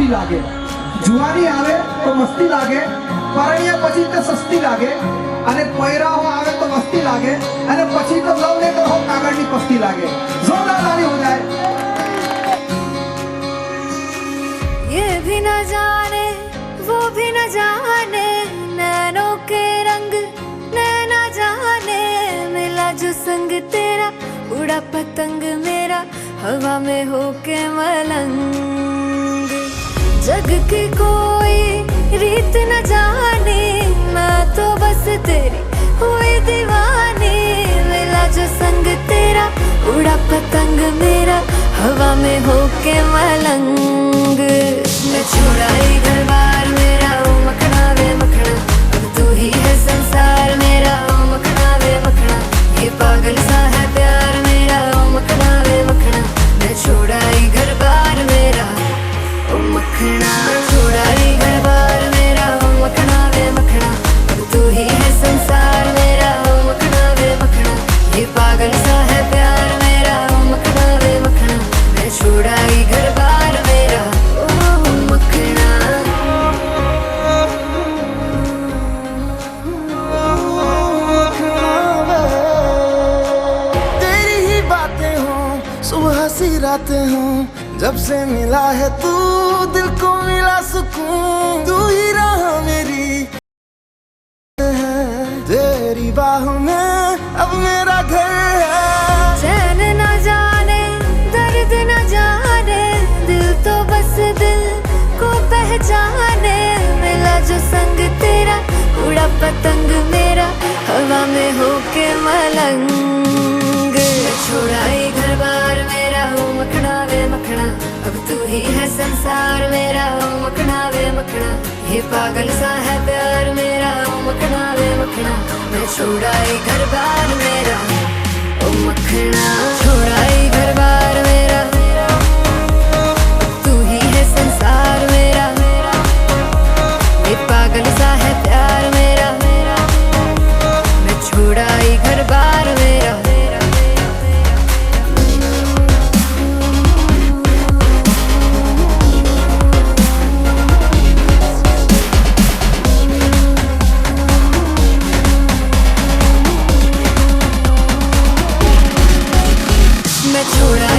મસ્તી લાગે, જુવાની આવે તો મસ્તી લાગે, પરણ્યા પછી તો સસ્તી લાગે, અને કોયરાઓ આવે તો મસ્તી લાગે, અને પછી તો લવ લેટર હો કાગળની પસ્તી લાગે. જોરદાર તાળી હો જાય. ये भी न जाने वो भी न जाने, नैनों के रंग नैना जाने, मिला जो संग तेरा उड़ा पतंग मेरा हवा में होके मलंग. जग की कोई रीत न जाने, मैं तो बस तेरी हुई दीवानी, मिला जो संग तेरा उड़ा पतंग मेरा हवा में होके मलंग. मैं छुड़ाई घर बार मेरा ओ मखना वे मखना, अब तू ही है संसार मेरा ओ मखना वे मखना, ये पागल सा है प्यार मेरा ओ मखना वे मखना. मैं छुड़ाई घर बार मेरा ओ मखना, छुड़ाई घर बार मेरा ओ मखना वे मखना, अब तू ही है संसार मेरा ओ मखना वे मखना, ये पागल सा है प्यार मेरा ओ मखना वे मखना. मैं छुड़ाई घर बार मेरा ओ मखना. तेरी ही बातें हों सुबह सी रातें हों, जब से मिला है तू दिल को मिला सुकून. तू ही राह मेरी है, तेरी बाहों में अब मेरा घर है. चैन न जाने दर्द न जाने, दिल तो बस दिल को पहचाने, मिला जो संग तेरा उड़ा पतंग मेरा हवा में होके मलंग. छुड़ाई घर बार मेरा ओ मखना वे मखना, अब तू ही है संसार मेरा ओ मखना वे मखना, ये पागल सा है प्यार मेरा ओ मखना वे मखना. मैं छुड़ाई घर बार मेरा ओ मखना, छुड़ाई घर बार मेरा, तू ही है संसार मेरा, ये पागल सा है प्यार मेरा. मैं छुड़ाई घर बार मेरा. मैं छुड़ाई